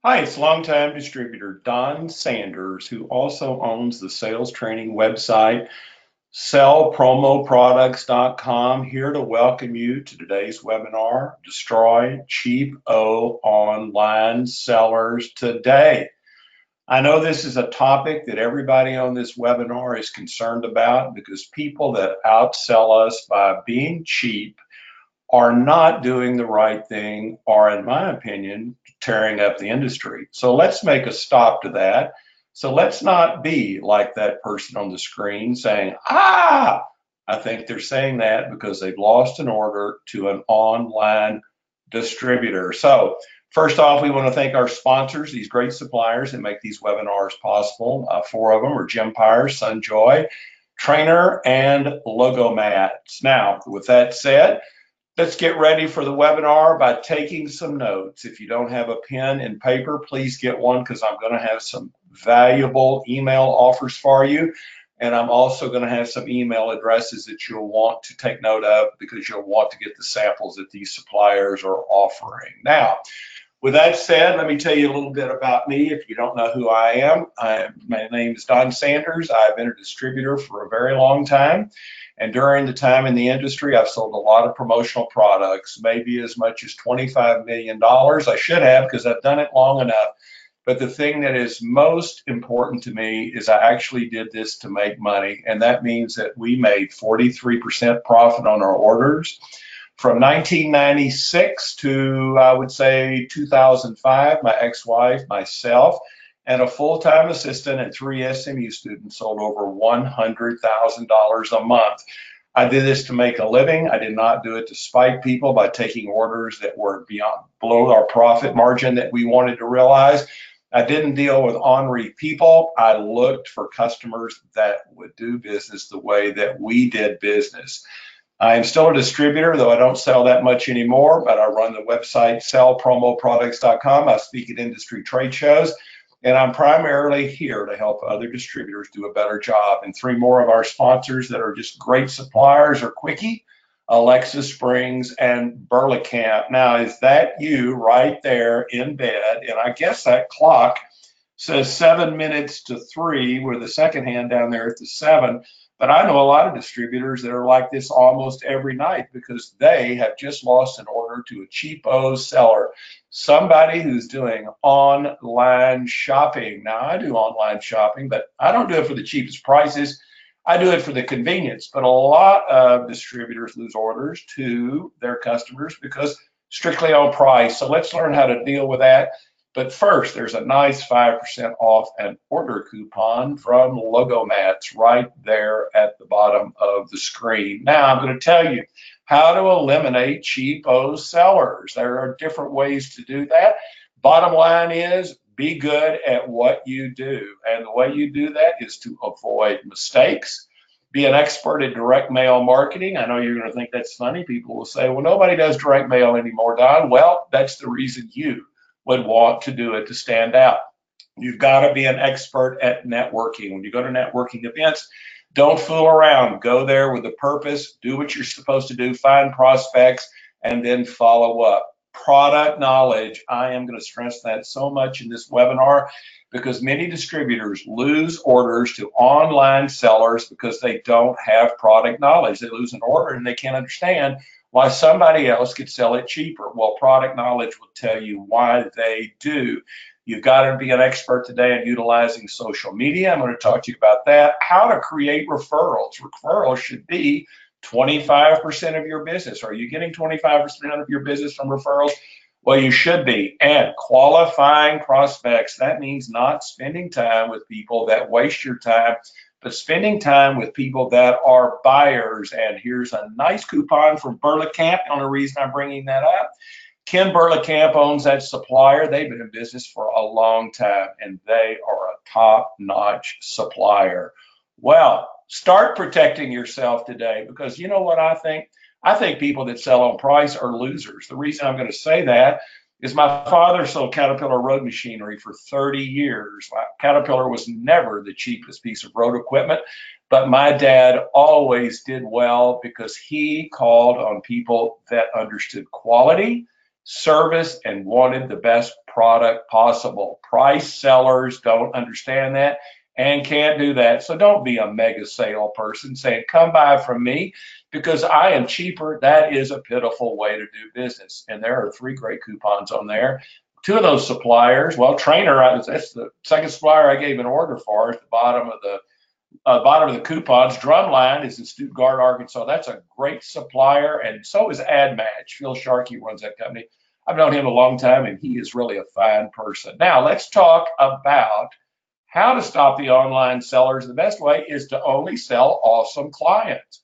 Hi, it's longtime distributor Don Sanders, who also owns the sales training website sellpromoproducts.com, here to welcome you to today's webinar, Destroy Cheap O Online Sellers Today. I know this is a topic that everybody on this webinar is concerned about because people that outsell us by being cheap are not doing the right thing, or in my opinion, tearing up the industry. So let's make a stop to that. So let's not be like that person on the screen saying, I think they're saying that because they've lost an order to an online distributor. So first off, we want to thank our sponsors, these great suppliers that make these webinars possible. Four of them are Gempire, Sunjoy, Trainer, and Logomats. Now, with that said, let's get ready for the webinar by taking some notes. If you don't have a pen and paper, please get one because I'm going to have some valuable email offers for you. And I'm also going to have some email addresses that you'll want to take note of because you'll want to get the samples that these suppliers are offering. Now, with that said, let me tell you a little bit about me if you don't know who I am. My name is Don Sanders. I've been a distributor for a very long time. And during the time in the industry, I've sold a lot of promotional products, maybe as much as $25 million. I should have because I've done it long enough. But the thing that is most important to me is I actually did this to make money. And that means that we made 43% profit on our orders. From 1996 to, I would say, 2005, my ex-wife, myself, and a full-time assistant and three SMU students sold over $100,000 a month. I did this to make a living. I did not do it to spite people by taking orders that were below our profit margin that we wanted to realize. I didn't deal with ornery people. I looked for customers that would do business the way that we did business. I am still a distributor, though I don't sell that much anymore, but I run the website sellpromoproducts.com. I speak at industry trade shows, and I'm primarily here to help other distributors do a better job. And three more of our sponsors that are just great suppliers are Quickie, Alexa Springs, and Burlacamp. Now, is that you right there in bed? And I guess that clock says 7 minutes to 3, with the second hand down there at the 7. But I know a lot of distributors that are like this almost every night because they have just lost an order to a cheapo seller, somebody who's doing online shopping. Now, I do online shopping, but I don't do it for the cheapest prices. I do it for the convenience. But a lot of distributors lose orders to their customers because strictly on price. So let's learn how to deal with that. But first, there's a nice 5% off an order coupon from Logomats right there at the bottom of the screen. Now, I'm going to tell you how to eliminate cheapo sellers. There are different ways to do that. Bottom line is be good at what you do. And the way you do that is to avoid mistakes. Be an expert at direct mail marketing. I know you're going to think that's funny. People will say, well, nobody does direct mail anymore, Don. Well, that's the reason you would want to do it to stand out. You've got to be an expert at networking. When you go to networking events, don't fool around. Go there with a purpose, do what you're supposed to do, find prospects, and then follow up. Product knowledge. I am going to stress that so much in this webinar because many distributors lose orders to online sellers because they don't have product knowledge. They lose an order and they can't understand why somebody else could sell it cheaper. Well, product knowledge will tell you why they do. You've got to be an expert today in utilizing social media. I'm going to talk to you about that. How to create referrals. Referrals should be 25% of your business. Are you getting 25% of your business from referrals? Well, you should be. And qualifying prospects. That means not spending time with people that waste your time, but spending time with people that are buyers. And here's a nice coupon from Burlacamp. The only reason I'm bringing that up, Ken Burlacamp owns that supplier. They've been in business for a long time, and they are a top-notch supplier. Well, start protecting yourself today because you know what I think? I think people that sell on price are losers. The reason I'm going to say that is my father sold Caterpillar road machinery for 30 years. Caterpillar was never the cheapest piece of road equipment, but my dad always did well because he called on people that understood quality service and wanted the best product possible. Price sellers don't understand that and can't do that. So don't be a mega sale person saying, come buy from me because I am cheaper. That is a pitiful way to do business. And there are 3 great coupons on there. 2 of those suppliers, well, Trainer, that's the second supplier I gave an order for at the bottom of the coupons. Drumline is in Stuttgart, Arkansas. That's a great supplier, and so is AdMatch. Phil Sharkey runs that company. I've known him a long time, and he is really a fine person. Now, let's talk about how to stop the online sellers. The best way is to only sell awesome clients.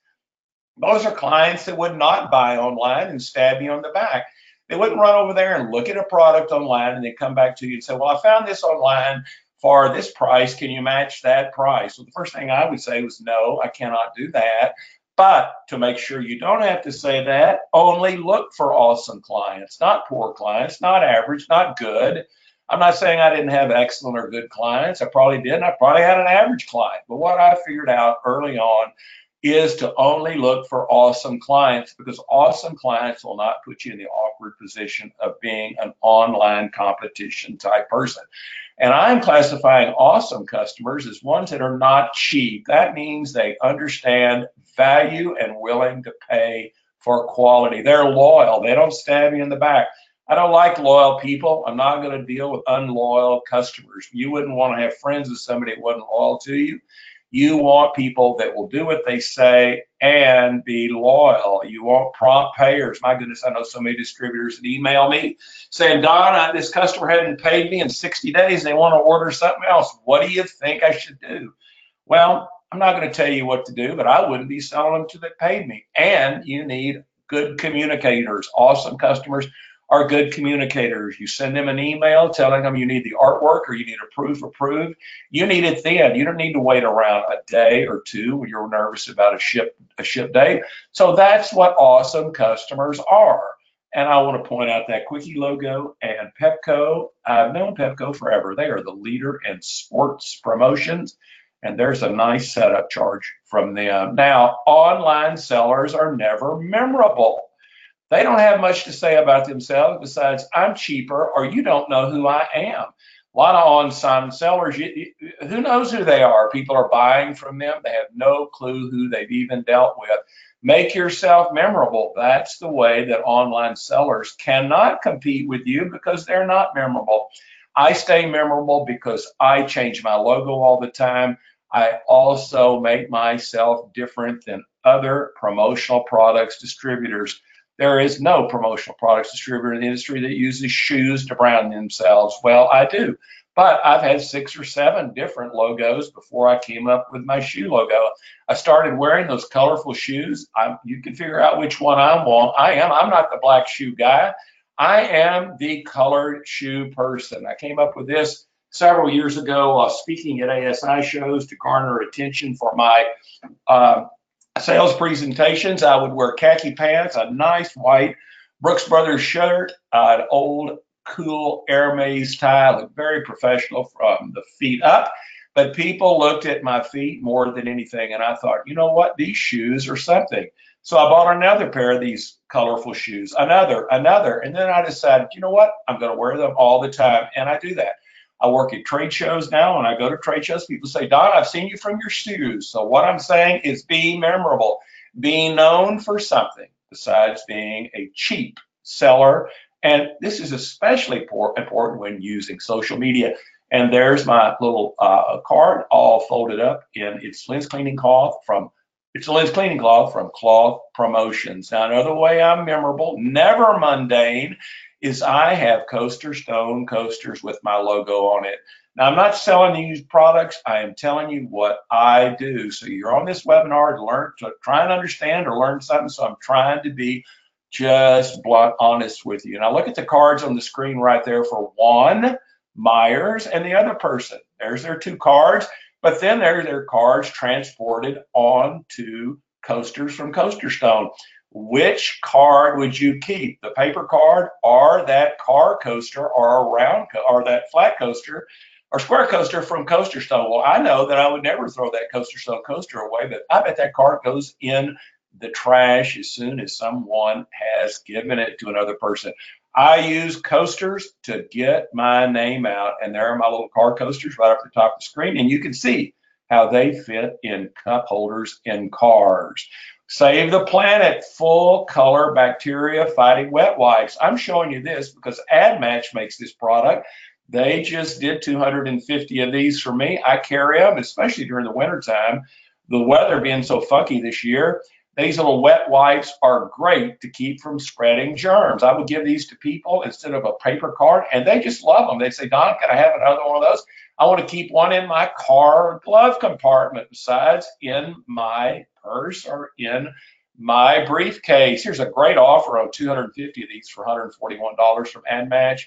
Those are clients that would not buy online and stab you on the back. They wouldn't run over there and look at a product online and then come back to you and say, well, I found this online for this price. Can you match that price? Well, the first thing I would say was, no, I cannot do that. But to make sure you don't have to say that, only look for awesome clients, not poor clients, not average, not good. I'm not saying I didn't have excellent or good clients. I probably did. I probably had an average client. But what I figured out early on is to only look for awesome clients, because awesome clients will not put you in the awkward position of being an online competition type person. And I'm classifying awesome customers as ones that are not cheap. That means they understand value and willing to pay for quality. They're loyal. They don't stab you in the back. I don't like loyal people. I'm not going to deal with unloyal customers. You wouldn't want to have friends with somebody that wasn't loyal to you. You want people that will do what they say and be loyal. You want prompt payers. My goodness, I know so many distributors that email me saying, Don, this customer hadn't paid me in 60 days. They want to order something else. What do you think I should do? Well, I'm not going to tell you what to do, but I wouldn't be selling them to that paid me. And you need good communicators. Awesome customers are good communicators. You send them an email telling them you need the artwork or you need a proof approved. You need it then. You don't need to wait around a day or 2 when you're nervous about a ship date. So that's what awesome customers are. And I want to point out that Quickie logo and Pepco. I've known Pepco forever. They are the leader in sports promotions, and there's a nice setup charge from them. Now, online sellers are never memorable. They don't have much to say about themselves besides, I'm cheaper, or you don't know who I am. A lot of on-sign sellers, who knows who they are? People are buying from them. They have no clue who they've even dealt with. Make yourself memorable. That's the way that online sellers cannot compete with you, because they're not memorable. I stay memorable because I change my logo all the time. I also make myself different than other promotional products distributors. There is no promotional products distributor in the industry that uses shoes to brand themselves. Well, I do, but I've had 6 or 7 different logos before I came up with my shoe logo. I started wearing those colorful shoes. You can figure out which one I want. I'm not the black shoe guy. I am the colored shoe person. I came up with this several years ago while speaking at ASI shows to garner attention for my sales presentations. I would wear khaki pants, a nice white Brooks Brothers shirt, an old cool Hermes tie. I looked very professional from the feet up, but people looked at my feet more than anything, and I thought, you know what, these shoes are something. So I bought another pair of these colorful shoes, another, and then I decided, you know what, I'm going to wear them all the time, and I do that. I work at trade shows now. When I go to trade shows, people say, Don, I've seen you from your shoes. So what I'm saying is be memorable, be known for something besides being a cheap seller. And this is especially important when using social media. And there's my little card all folded up in its lens cleaning cloth from Cloth Promotions. Now, another way I'm memorable, never mundane, is I have stone coasters with my logo on it. Now, I'm not selling these products. I am telling you what I do. So you're on this webinar to try and understand or learn something. So I'm trying to be just blunt, honest with you. Now, look at the cards on the screen right there for Juan Myers and the other person. There's their 2 cards, but then there's their cards transported onto coasters from Coaster Stone. Which card would you keep? The paper card, or that car coaster, or a round, or that flat coaster, or square coaster from Coaster Stone? Well, I know that I would never throw that Coaster Stone coaster away, but I bet that card goes in the trash as soon as someone has given it to another person. I use coasters to get my name out, and there are my little car coasters right up the top of the screen, and you can see how they fit in cup holders in cars. Save the planet, full color bacteria fighting wet wipes. I'm showing you this because AdMatch makes this product. They just did 250 of these for me. I carry them, especially during the wintertime. The weather being so funky this year, these little wet wipes are great to keep from spreading germs. I would give these to people instead of a paper card, and they just love them. They say, Don, can I have another one of those? I want to keep one in my car glove compartment besides in my purse or in my briefcase. Here's a great offer on 250 of these for $141 from AdMatch.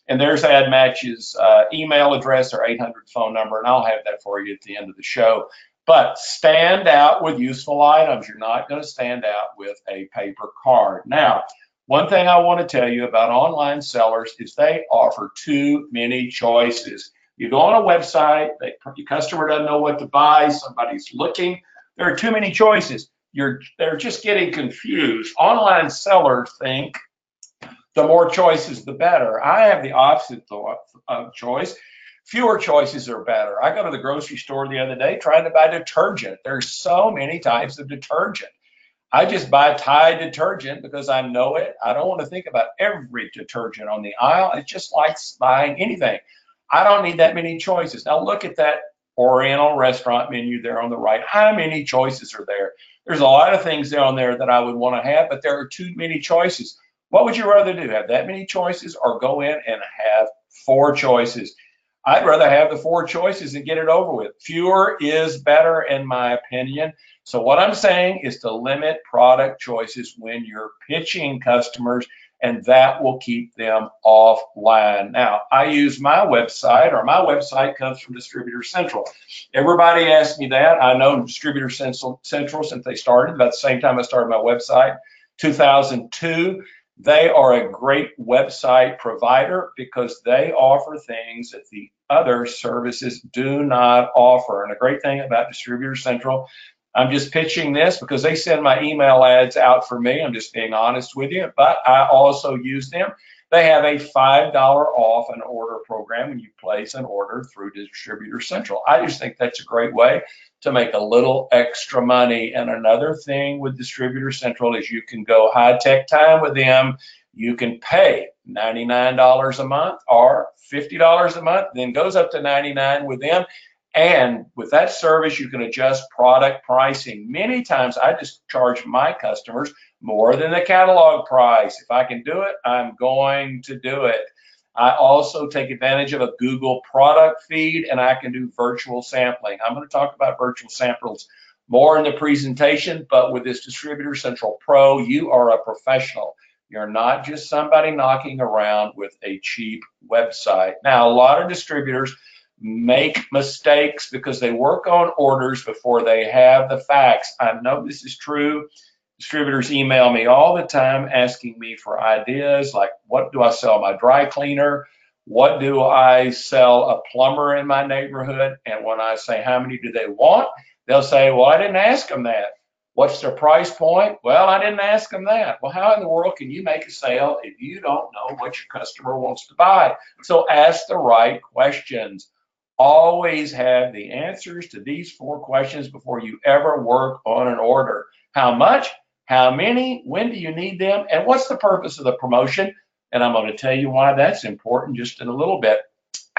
And there's AdMatch's email address or 800 phone number, and I'll have that for you at the end of the show. But stand out with useful items. You're not going to stand out with a paper card. Now, one thing I want to tell you about online sellers is they offer too many choices. You go on a website, your customer doesn't know what to buy, somebody's looking. There are too many choices. They're just getting confused. Online sellers think the more choices, the better. I have the opposite thought of choice. Fewer choices are better. I go to the grocery store the other day trying to buy detergent. There's so many types of detergent. I just buy Tide detergent because I know it. I don't want to think about every detergent on the aisle. It's just like buying anything. I don't need that many choices. Now look at that Oriental restaurant menu there on the right. How many choices are there? There's a lot of things on there that I would want to have, but there are too many choices. What would you rather do? Have that many choices or go in and have 4 choices? I'd rather have the 4 choices and get it over with. Fewer is better in my opinion. So what I'm saying is to limit product choices when you're pitching customers, and that will keep them offline. Now, I use my website, or my website comes from Distributor Central. Everybody asks me that. I know Distributor Central since they started, about the same time I started my website, 2002. They are a great website provider because they offer things that the other services do not offer. And a great thing about Distributor Central, I'm just pitching this because they send my email ads out for me. I'm just being honest with you, but I also use them. They have a $5 off an order program when you place an order through Distributor Central. I just think that's a great way to make a little extra money. And another thing with Distributor Central is you can go high-tech time with them. You can pay $99 a month or $50 a month, then goes up to $99 with them. And with that service, you can adjust product pricing. Many times I just charge my customers more than the catalog price. If I can do it, I'm going to do it. I also take advantage of a Google product feed, and I can do virtual sampling. I'm going to talk about virtual samples more in the presentation, but with this Distributor Central Pro, you are a professional. You're not just somebody knocking around with a cheap website. Now, a lot of distributors make mistakes because they work on orders before they have the facts. I know this is true. Distributors email me all the time asking me for ideas like, what do I sell my dry cleaner? What do I sell a plumber in my neighborhood? And when I say, how many do they want? They'll say, well, I didn't ask them that. What's their price point? Well, I didn't ask them that. Well, how in the world can you make a sale if you don't know what your customer wants to buy? So ask the right questions. Always have the answers to these 4 questions before you ever work on an order. How much? How many? When do you need them? And what's the purpose of the promotion? And I'm going to tell you why that's important just in a little bit.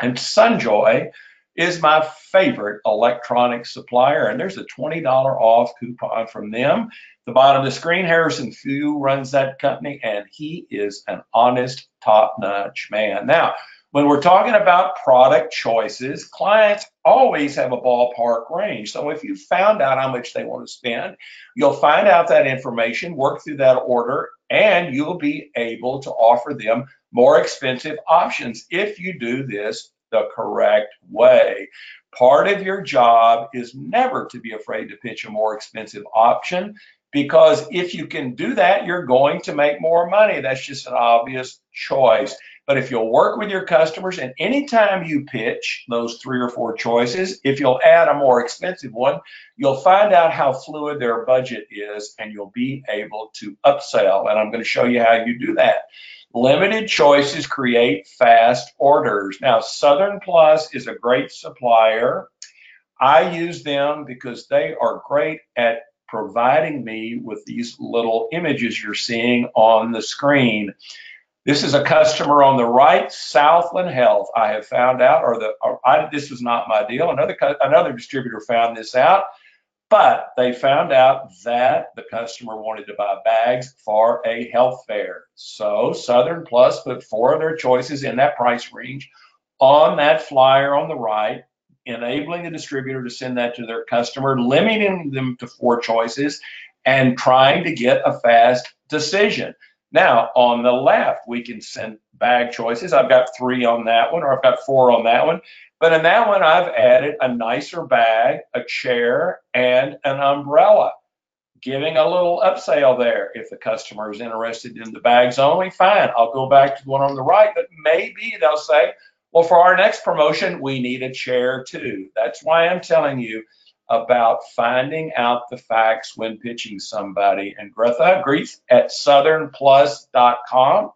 And Sunjoy is my favorite electronic supplier, and there's a $20 off coupon from them. At the bottom of the screen, Harrison Few runs that company, and he is an honest, top-notch man. Now, when we're talking about product choices, clients always have a ballpark range. So if you found out how much they want to spend, you'll find out that information, work through that order, and you'll be able to offer them more expensive options if you do this the correct way. Part of your job is never to be afraid to pitch a more expensive option, because if you can do that, you're going to make more money. That's just an obvious choice. But if you'll work with your customers, and anytime you pitch those 3 or 4 choices, if you'll add a more expensive one, you'll find out how fluid their budget is, and you'll be able to upsell. And I'm going to show you how you do that. Limited choices create fast orders. Now, Southern Plus is a great supplier. I use them because they are great at providing me with these little images you're seeing on the screen. This is a customer on the right, Southland Health. I have found out, this was not my deal. Another distributor found this out, but they found out that the customer wanted to buy bags for a health fair. So Southern Plus put 4 of their choices in that price range on that flyer on the right, enabling the distributor to send that to their customer, limiting them to 4 choices and trying to get a fast decision. Now, on the left, we can send bag choices. I've got 3 on that one, or I've got 4 on that one. But in that one, I've added a nicer bag, a chair, and an umbrella, giving a little upsell there. If the customer is interested in the bags only, fine, I'll go back to the one on the right, but maybe they'll say, well, for our next promotion, we need a chair too. That's why I'm telling you about finding out the facts when pitching somebody. And Greith at southernplus.com.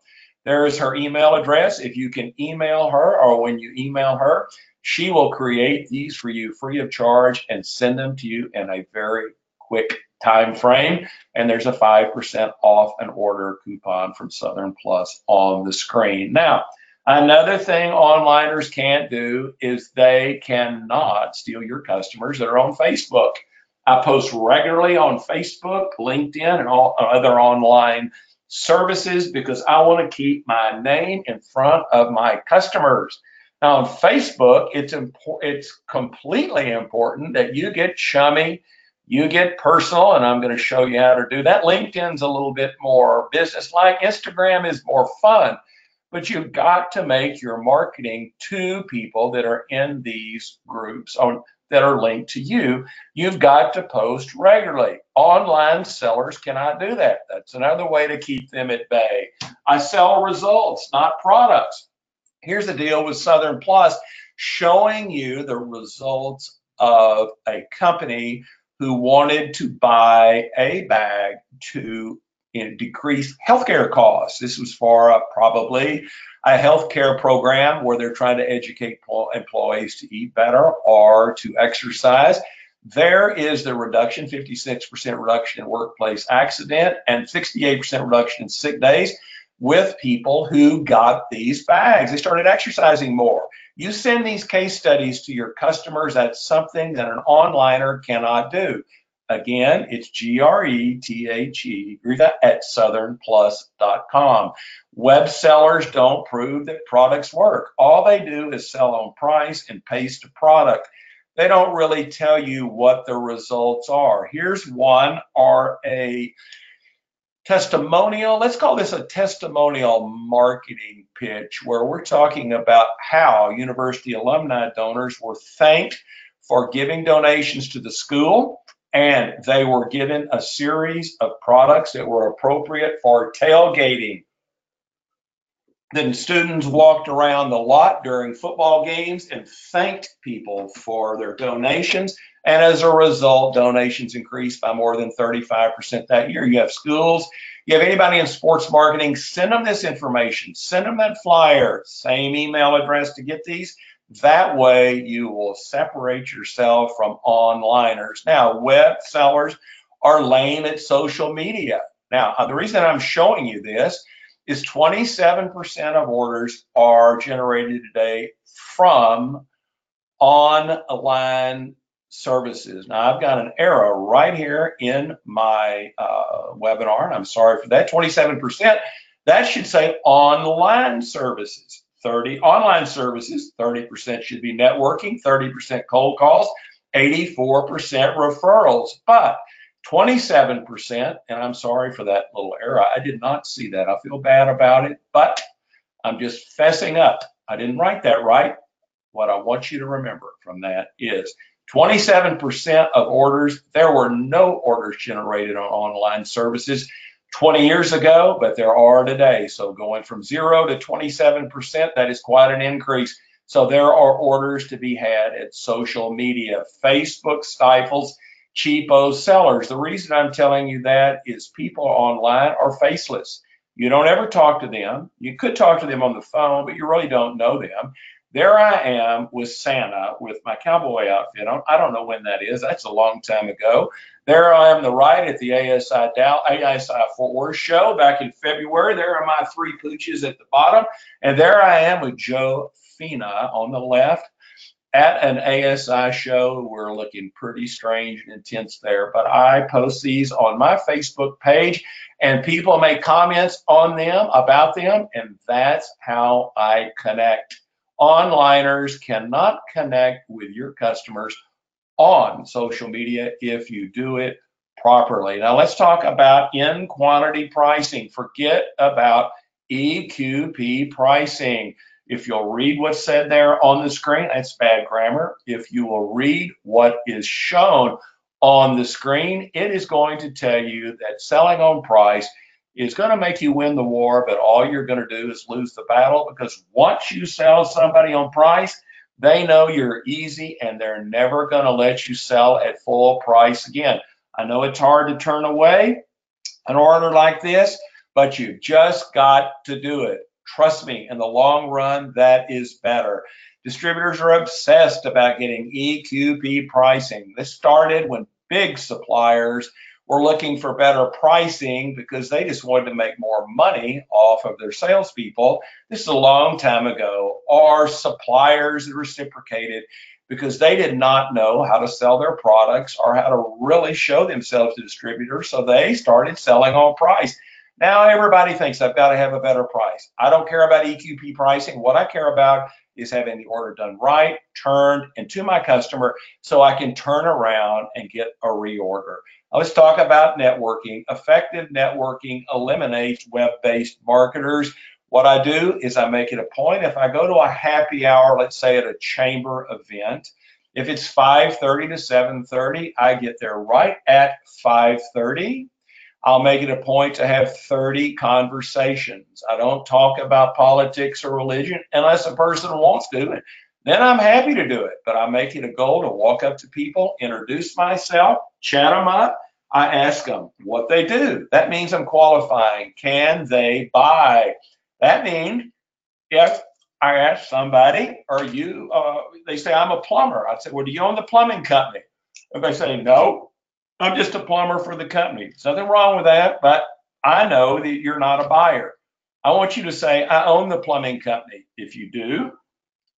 There is her email address. If you can email her, or when you email her, she will create these for you free of charge and send them to you in a very quick time frame. And there's a 5% off an order coupon from Southern Plus on the screen. Now, another thing onliners can't do is they cannot steal your customers that are on Facebook. I post regularly on Facebook, LinkedIn, and all other online services because I want to keep my name in front of my customers. Now on Facebook, it's completely important that you get chummy, you get personal, and I'm going to show you how to do that. LinkedIn's a little bit more business-like. Instagram is more fun. But you've got to make your marketing to people that are in these groups that are linked to you. You've got to post regularly. Online sellers cannot do that. That's another way to keep them at bay. I sell results, not products. Here's the deal with Southern Plus, showing you the results of a company who wanted to buy a bag to decrease healthcare costs. This was for probably a healthcare program where they're trying to educate employees to eat better or to exercise. There is the reduction, 56% reduction in workplace accident and 68% reduction in sick days with people who got these bags. They started exercising more. You send these case studies to your customers. That's something that an onliner cannot do. Again, it's GRETHE at southernplus.com. Web sellers don't prove that products work. All they do is sell on price and paste a product. They don't really tell you what the results are. Here's one, or a testimonial. Let's call this a testimonial marketing pitch, where we're talking about how university alumni donors were thanked for giving donations to the school, and they were given a series of products that were appropriate for tailgating. Then students walked around the lot during football games and thanked people for their donations. And as a result, donations increased by more than 35% that year. You have schools, you have anybody in sports marketing, send them this information, send them that flyer, same email address to get these. That way you will separate yourself from onliners. Now, web sellers are lame at social media. Now, the reason I'm showing you this is 27% of orders are generated today from online services. Now, I've got an arrow right here in my webinar, and I'm sorry for that. 27%, that should say online services. 30 online services, 30% should be networking, 30% cold calls, 84% referrals. But 27%, and I'm sorry for that little error. I did not see that. I feel bad about it, but I'm just fessing up. I didn't write that right. What I want you to remember from that is 27% of orders, there were no orders generated on online services 20 years ago, but there are today. So going from 0 to 27%, that is quite an increase. So there are orders to be had at social media. Facebook stifles cheapo sellers. The reason I'm telling you that is people online are faceless. You don't ever talk to them. You could talk to them on the phone, but you really don't know them. There I am with Santa with my cowboy outfit on. I don't know when that is. That's a long time ago. There I am, the right at the ASI Fort Worth show back in February. There are my three pooches at the bottom. And there I am with Joe Fina on the left at an ASI show. We're looking pretty strange and intense there, but I post these on my Facebook page and people make comments on them, about them, and that's how I connect. Onliners cannot connect with your customers on social media if you do it properly. Now let's talk about in quantity pricing. Forget about EQP pricing. If you'll read what's said there on the screen, that's bad grammar. If you will read what is shown on the screen, it is going to tell you that selling on price is going to make you win the war, but all you're going to do is lose the battle, because once you sell somebody on price, they know you're easy and they're never going to let you sell at full price again. I know it's hard to turn away an order like this, but you've just got to do it. Trust me, in the long run, that is better. Distributors are obsessed about getting EQP pricing. This started when big suppliers were looking for better pricing because they just wanted to make more money off of their salespeople. This is a long time ago. Our suppliers reciprocated because they did not know how to sell their products or how to really show themselves to distributors, so they started selling on price. Now everybody thinks I've got to have a better price. I don't care about EQP pricing. What I care about is having the order done right, turned, and to my customer so I can turn around and get a reorder. Now let's talk about networking. Effective networking eliminates web-based marketers. What I do is I make it a point. If I go to a happy hour, let's say at a chamber event, if it's 5:30 to 7:30, I get there right at 5:30. I'll make it a point to have 30 conversations. I don't talk about politics or religion unless a person wants to. Then I'm happy to do it, but I make it a goal to walk up to people, introduce myself, chat them up. I ask them what they do. That means I'm qualifying. Can they buy? That means if I ask somebody, are you, they say, I'm a plumber. I say, well, do you own the plumbing company? If they say, no, I'm just a plumber for the company. There's nothing wrong with that, but I know that you're not a buyer. I want you to say, I own the plumbing company. If you do,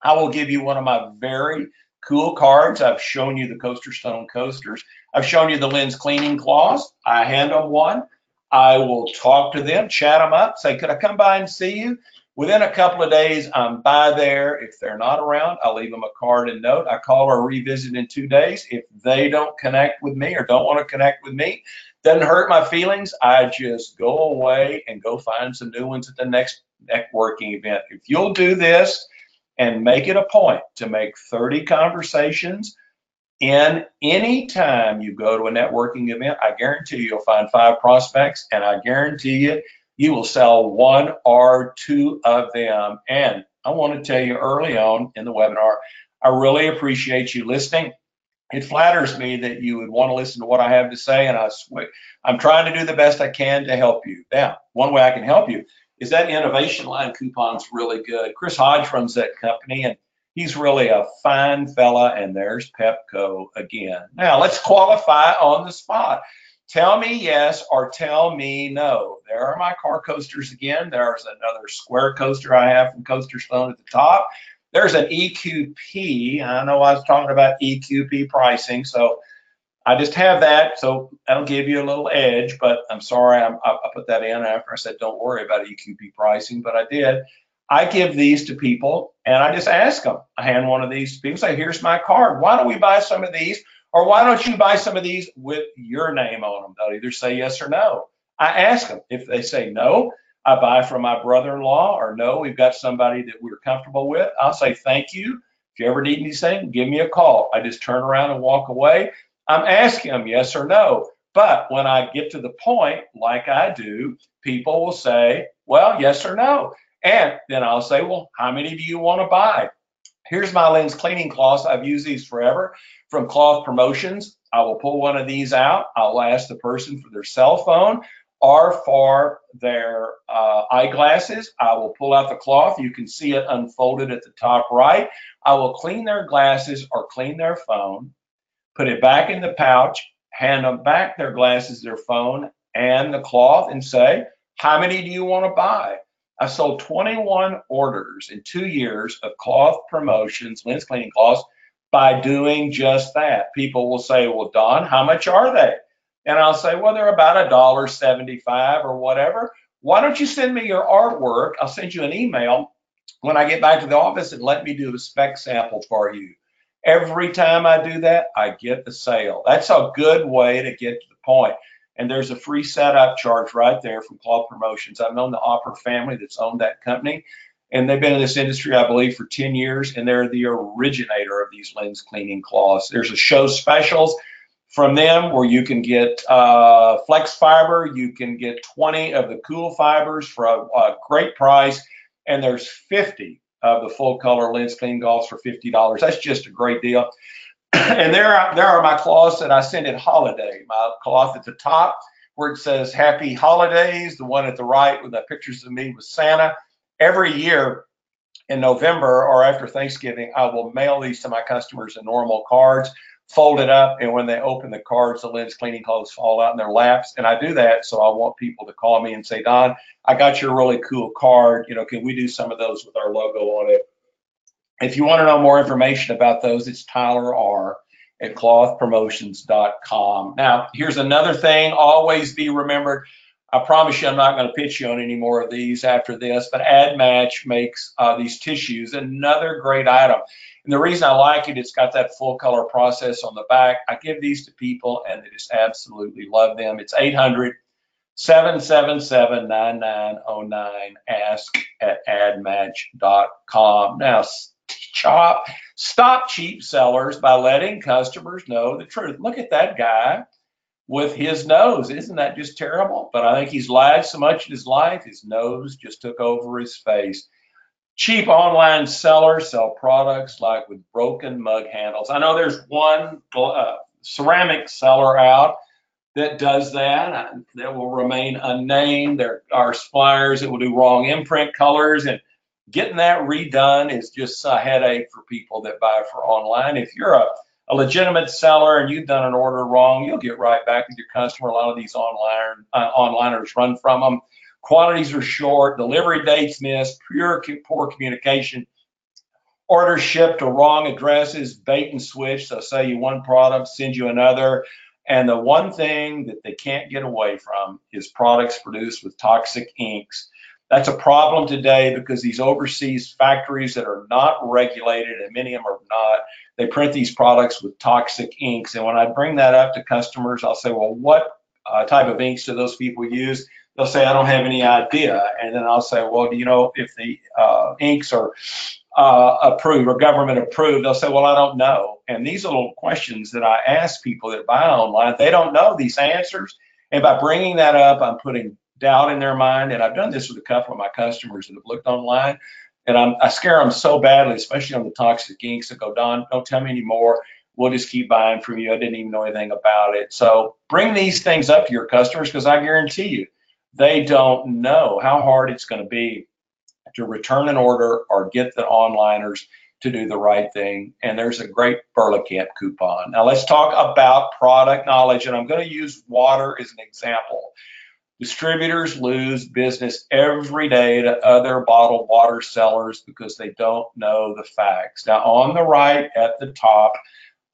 I will give you one of my very cool cards. I've shown you the Coaster Stone coasters. I've shown you the lens cleaning cloths. I hand them one. I will talk to them, chat them up, say, could I come by and see you? Within a couple of days, I'm by there. If they're not around, I'll leave them a card and note. I call or revisit in 2 days. If they don't connect with me or don't want to connect with me, doesn't hurt my feelings. I just go away and go find some new ones at the next networking event. If you'll do this and make it a point to make 30 conversations in any time you go to a networking event, I guarantee you'll find 5 prospects, and I guarantee you will sell 1 or 2 of them. And I want to tell you early on in the webinar, I really appreciate you listening. It flatters me that you would want to listen to what I have to say, and I'm trying to do the best I can to help you. Now, one way I can help you is that Innovation Line coupon's really good. Chris Hodge runs that company, and he's really a fine fella, and there's Pepco again. Now, let's qualify on the spot. Tell me yes or tell me no. There are my car coasters again. There's another square coaster I have from Coaster Stone at the top. There's an EQP. I know I was talking about EQP pricing, so I just have that. So that'll give you a little edge, but I'm sorry I put that in after I said don't worry about EQP pricing, but I did. I give these to people, and I just ask them. I hand one of these to people, say, here's my card. Why don't we buy some of these? Or why don't you buy some of these with your name on them? They'll either say yes or no. I ask them. If they say no, I buy from my brother-in-law, or no, we've got somebody that we're comfortable with. I'll say thank you. If you ever need anything, give me a call. I just turn around and walk away. I'm asking them yes or no. But when I get to the point, like I do, people will say, well, yes or no. And then I'll say, well, how many do you want to buy? Here's my lens cleaning cloths. I've used these forever from Cloth Promotions. I will pull one of these out. I'll ask the person for their cell phone are for their eyeglasses. I will pull out the cloth. You can see it unfolded at the top right. I will clean their glasses or clean their phone, put it back in the pouch, hand them back their glasses, their phone, and the cloth, and say, how many do you want to buy? I sold 21 orders in 2 years of cloth promotions, lens cleaning cloths, by doing just that. People will say, well, Don, how much are they? And I'll say, well, they're about $1.75 or whatever. Why don't you send me your artwork? I'll send you an email when I get back to the office and let me do a spec sample for you. Every time I do that, I get the sale. That's a good way to get to the point. And there's a free setup charge right there from Cloth Promotions. I've known the Opera family that's owned that company, and they've been in this industry, I believe, for 10 years, and they're the originator of these lens cleaning cloths. There's a show specials from them where you can get flex fiber, you can get 20 of the cool fibers for a great price, and there's 50 of the full color lens cleaning cloths for $50. That's just a great deal. And there are my cloths that I send at holiday. My cloth at the top where it says Happy Holidays, the one at the right with the pictures of me with Santa. Every year in November or after Thanksgiving, I will mail these to my customers in normal cards, fold it up, and when they open the cards, the lens cleaning clothes fall out in their laps. And I do that so I want people to call me and say, Don, I got your really cool card. You know, can we do some of those with our logo on it? If you want to know more information about those, it's Tyler R. at clothpromotions.com. Now, here's another thing, always be remembered. I promise you I'm not going to pitch you on any more of these after this, but AdMatch makes these tissues, another great item. And the reason I like it, it's got that full color process on the back. I give these to people and they just absolutely love them. It's 800-777-9909. Ask at admatch.com. Now, stop cheap sellers by letting customers know the truth. Look at that guy with his nose. Isn't that just terrible? But I think he's lied so much in his life, his nose just took over his face. Cheap online sellers sell products like with broken mug handles. I know there's one ceramic seller out that does that. That will remain unnamed. There are suppliers that will do wrong imprint colors, and getting that redone is just a headache for people that buy for online. If you're a legitimate seller and you've done an order wrong, you'll get right back with your customer. A lot of these onliners run from them. Quantities are short, delivery dates missed, poor communication, orders shipped to wrong addresses, bait and switch. They'll sell you one product, send you another. And the one thing that they can't get away from is products produced with toxic inks. That's a problem today because these overseas factories that are not regulated, and many of them are not, they print these products with toxic inks. And when I bring that up to customers, I'll say, well, what type of inks do those people use? They'll say, I don't have any idea. And then I'll say, well, do you know if the inks are approved or government approved? They'll say, well, I don't know. And these are little questions that I ask people that buy online. They don't know these answers. And by bringing that up, I'm putting doubt in their mind. And I've done this with a couple of my customers that have looked online. And I scare them so badly, especially on the toxic inks. I go, Don, don't tell me anymore. We'll just keep buying from you. I didn't even know anything about it. So bring these things up to your customers because I guarantee you, they don't know how hard it's going to be to return an order or get the onliners to do the right thing. And there's a great Burlap coupon. Now let's talk about product knowledge. And I'm going to use water as an example. Distributors lose business every day to other bottled water sellers because they don't know the facts. Now on the right at the top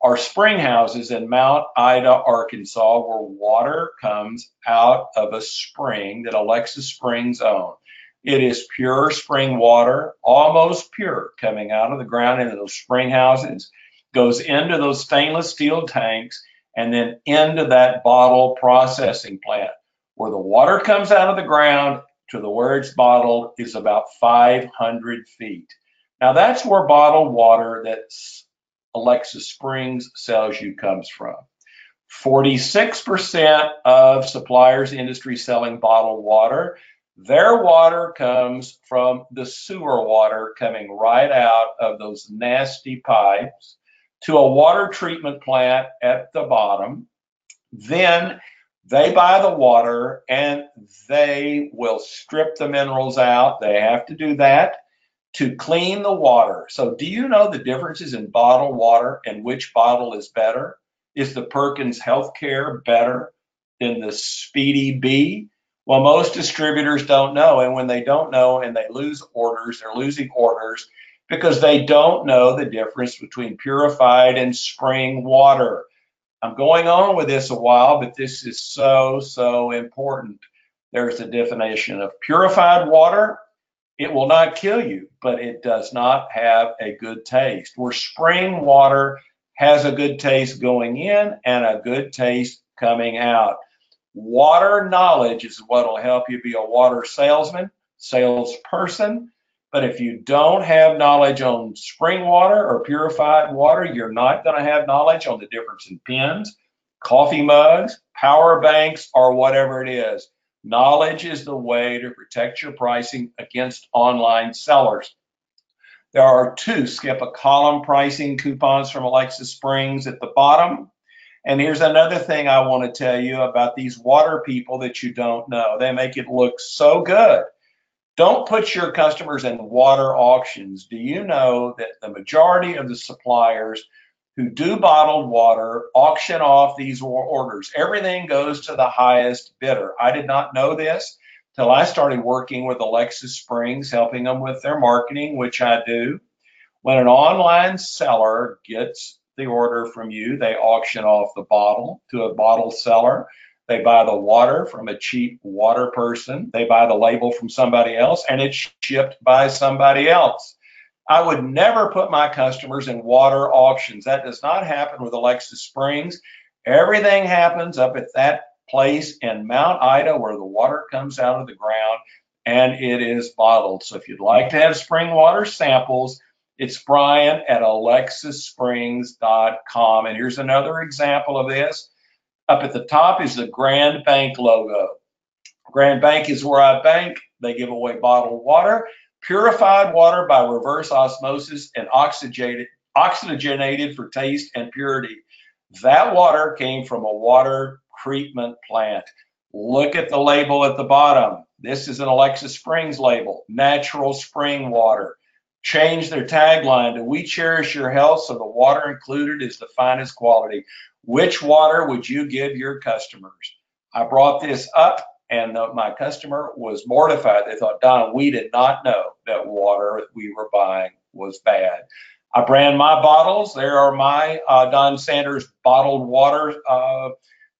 are spring houses in Mount Ida, Arkansas, where water comes out of a spring that Alexa Springs owns. It is pure spring water, almost pure, coming out of the ground into those spring houses, goes into those stainless steel tanks, and then into that bottle processing plant. Where the water comes out of the ground to where it's bottled is about 500 feet. Now that's where bottled water that's Alexa Springs sells you comes from. 46% of suppliers industry selling bottled water, their water comes from the sewer water coming right out of those nasty pipes to a water treatment plant at the bottom. Then They buy the water and they will strip the minerals out. They have to do that to clean the water. So, do you know the differences in bottled water and which bottle is better? Is the Perkins Healthcare better than the Speedy B? Well, most distributors don't know. And when they don't know and they lose orders, they're losing orders because they don't know the difference between purified and spring water. I'm going on with this a while, but this is so important. There's a definition of purified water. It will not kill you, but it does not have a good taste. Where spring water has a good taste going in and a good taste coming out. Water knowledge is what will help you be a water salesman, salesperson. But if you don't have knowledge on spring water or purified water, you're not going to have knowledge on the difference in pens, coffee mugs, power banks, or whatever it is. Knowledge is the way to protect your pricing against online sellers. There are two skip a column pricing coupons from Alexa Springs at the bottom. And here's another thing I want to tell you about these water people that you don't know. They make it look so good. Don't put your customers in water auctions. Do you know that the majority of the suppliers who do bottled water auction off these orders? Everything goes to the highest bidder. I did not know this till I started working with Alexa Springs, helping them with their marketing, which I do. When an online seller gets the order from you, they auction off the bottle to a bottle seller. They buy the water from a cheap water person. They buy the label from somebody else, and it's shipped by somebody else. I would never put my customers in water auctions. That does not happen with Alexa Springs. Everything happens up at that place in Mount Ida where the water comes out of the ground and it is bottled. So if you'd like to have spring water samples, it's Brian at alexasprings.com. And here's another example of this. Up at the top is the Grand Bank logo. Grand Bank is where I bank. They give away bottled water, purified water by reverse osmosis, and oxygenated for taste and purity. That water came from a water treatment plant. Look at the label at the bottom. This is an Alexa Springs label, natural spring water. Change their tagline to "We cherish your health, so the water included is the finest quality." Which water would you give your customers? I brought this up and my customer was mortified. They thought, Don, we did not know that water we were buying was bad. I brand my bottles. There are my Don Sanders bottled water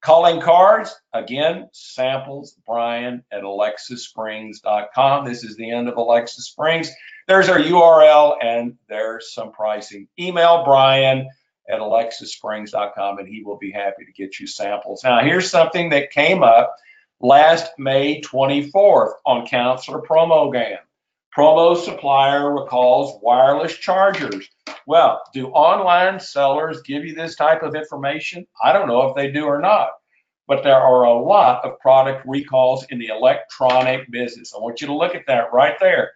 calling cards. Again, samples, Brian at alexasprings.com. This is the end of Alexa Springs. There's our URL and there's some pricing. Email Brian at alexasprings.com and he will be happy to get you samples. Now, here's something that came up last May 24th on Counselor Promogram. Promo supplier recalls wireless chargers. Well, do online sellers give you this type of information? I don't know if they do or not, but there are a lot of product recalls in the electronic business. I want you to look at that right there.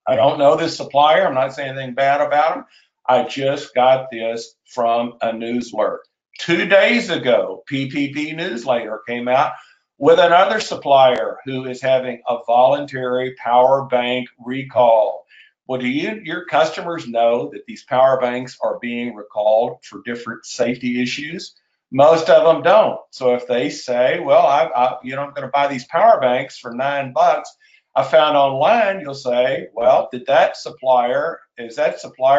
I don't know this supplier. I'm not saying anything bad about them. I just got this from a news alert. 2 days ago, PPP Newsletter came out with another supplier who is having a voluntary power bank recall. Well, do your customers know that these power banks are being recalled for different safety issues? Most of them don't. So if they say, well, I'm going to buy these power banks for $9, I found online, you'll say, well, has that supplier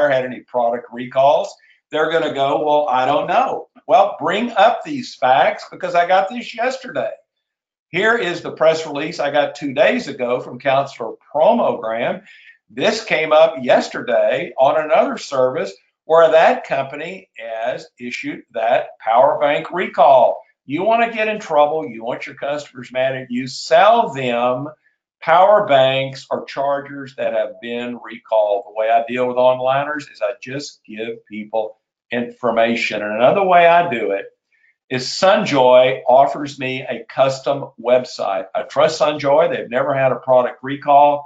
had any product recalls? They're going to go, well, I don't know. Well, bring up these facts because I got this yesterday. Here is the press release I got 2 days ago from Counselor Promogram. This came up yesterday on another service where that company has issued that power bank recall. You want to get in trouble, you want your customers mad at you, sell them power banks or chargers that have been recalled. The way I deal with onliners is I just give people information. And another way I do it is Sunjoy offers me a custom website. I trust Sunjoy. They've never had a product recall.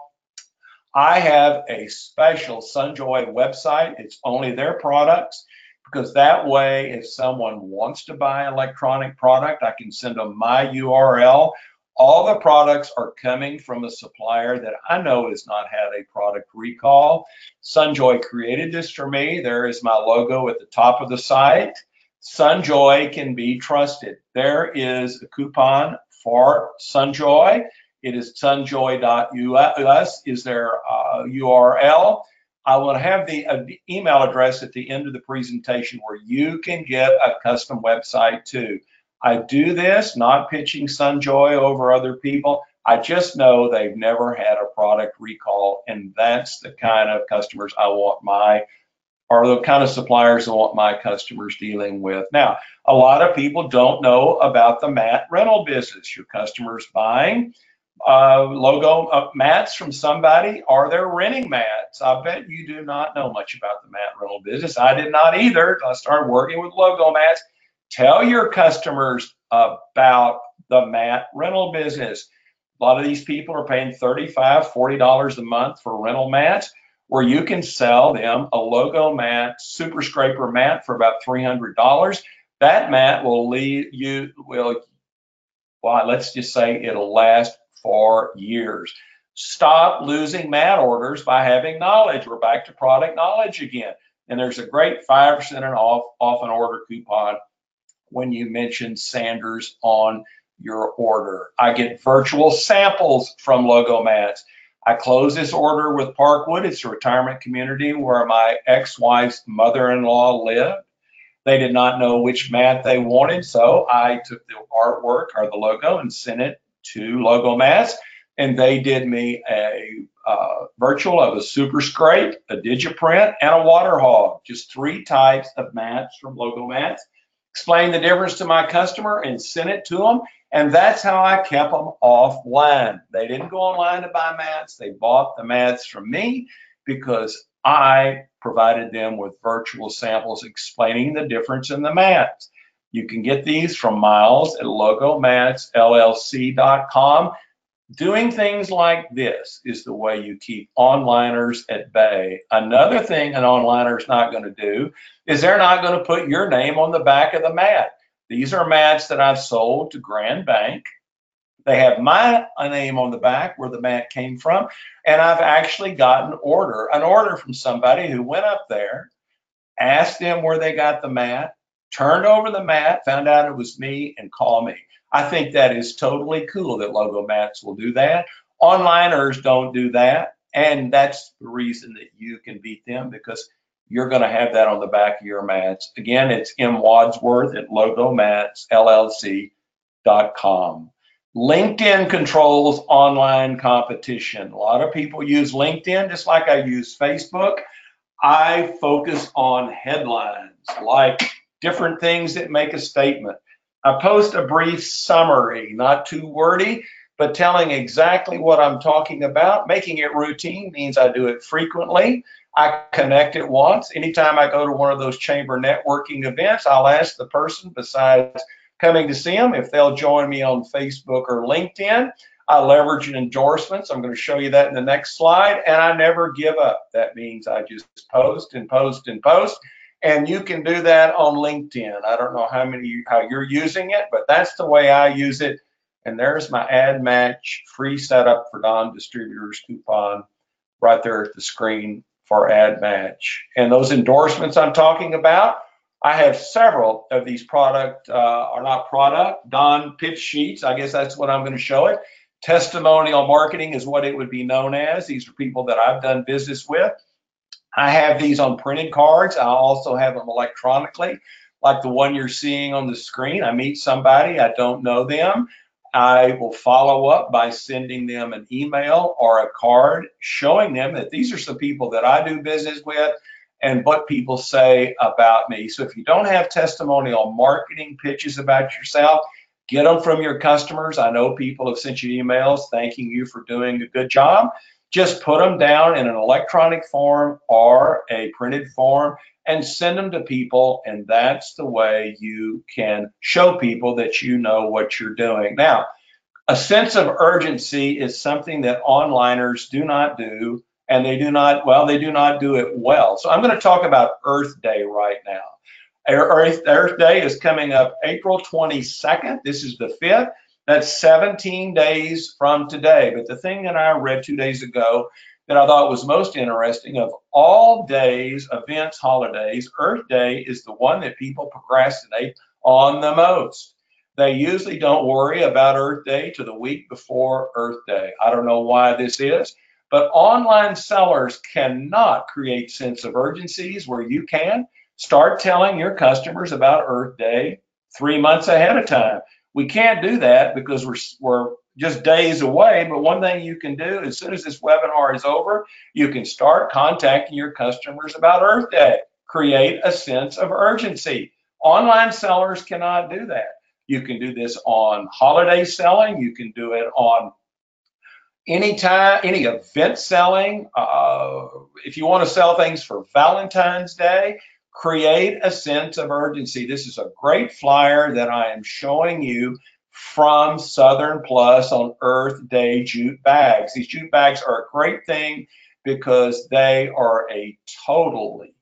I have a special Sunjoy website. It's only their products because that way, if someone wants to buy an electronic product, I can send them my URL. All the products are coming from a supplier that I know has not had a product recall. Sunjoy created this for me. There is my logo at the top of the site. Sunjoy can be trusted. There is a coupon for Sunjoy. It is sunjoy.us is their URL. I will have the email address at the end of the presentation where you can get a custom website too. I do this not pitching Sunjoy over other people. I just know they've never had a product recall, and that's the kind of customers I want or the kind of suppliers I want my customers dealing with. Now, a lot of people don't know about the mat rental business. Your customers buying logo mats from somebody, or they're renting mats. I bet you do not know much about the mat rental business. I did not either. I started working with logo mats. Tell your customers about the mat rental business. A lot of these people are paying $35, $40 a month for rental mats, where you can sell them a logo mat, super scraper mat for about $300. That mat will let's just say it'll last for years. Stop losing mat orders by having knowledge. We're back to product knowledge again. And there's a great 5% off an order coupon when you mention Sanders on your order. I get virtual samples from logo mats. I close this order with Parkwood. It's a retirement community where my ex-wife's mother-in-law lived. They did not know which mat they wanted, so I took the artwork or the logo and sent it to Logo Mats, and they did me a virtual of a Super Scrape, a Digiprint, and a Water Hog. Just 3 types of mats from Logo Mats. Explained the difference to my customer and sent it to them, and that's how I kept them offline. They didn't go online to buy mats. They bought the mats from me because I provided them with virtual samples explaining the difference in the mats. You can get these from Miles at logomatsllc.com. Doing things like this is the way you keep onliners at bay. Another thing an onliner is not going to do is they're not going to put your name on the back of the mat. These are mats that I've sold to Grand Bank. They have my name on the back where the mat came from, and I've actually gotten an order from somebody who went up there, asked them where they got the mat, turned over the mat, found out it was me, and called me. I think that is totally cool that Logo Mats will do that. Onliners don't do that, and that's the reason that you can beat them, because you're going to have that on the back of your mats. Again, it's M. Wadsworth at logomatsllc.com. LinkedIn controls online competition. A lot of people use LinkedIn just like I use Facebook. I focus on headlines, like different things that make a statement. I post a brief summary, not too wordy, but telling exactly what I'm talking about. Making it routine means I do it frequently. I connect it once. Anytime I go to one of those chamber networking events, I'll ask the person, besides coming to see them, if they'll join me on Facebook or LinkedIn. I leverage endorsements. I'm going to show you that in the next slide. And I never give up. That means I just post and post and post. And you can do that on LinkedIn. I don't know how you're using it, but that's the way I use it. And there's my ad match free setup for non-distributors coupon right there at the screen for ad match. And those endorsements I'm talking about, I have several of these Don pitch sheets. I guess that's what I'm going to show it. Testimonial marketing is what it would be known as. These are people that I've done business with. I have these on printed cards. I also have them electronically, like the one you're seeing on the screen. I meet somebody, I don't know them. I will follow up by sending them an email or a card showing them that these are some people that I do business with and what people say about me. So if you don't have testimonial marketing pitches about yourself, get them from your customers. I know people have sent you emails thanking you for doing a good job. Just put them down in an electronic form or a printed form and send them to people, and that's the way you can show people that you know what you're doing. Now, a sense of urgency is something that onliners do not do, and they do not do it well. So I'm going to talk about Earth Day right now. Earth Day is coming up April 22nd. This is the 5th. That's 17 days from today. But the thing that I read 2 days ago that I thought was most interesting, of all days, events, holidays, Earth Day is the one that people procrastinate on the most. They usually don't worry about Earth Day to the week before Earth Day. I don't know why this is, but online sellers cannot create sense of urgencies where you can. Start telling your customers about Earth Day 3 months ahead of time. We can't do that because we're just days away. But one thing you can do, as soon as this webinar is over, you can start contacting your customers about Earth Day. Create a sense of urgency. Online sellers cannot do that. You can do this on holiday selling. You can do it on anytime, any event selling. If you want to sell things for Valentine's Day, create a sense of urgency. This is a great flyer that I am showing you from Southern Plus on Earth Day jute bags. These jute bags are a great thing because they are a totally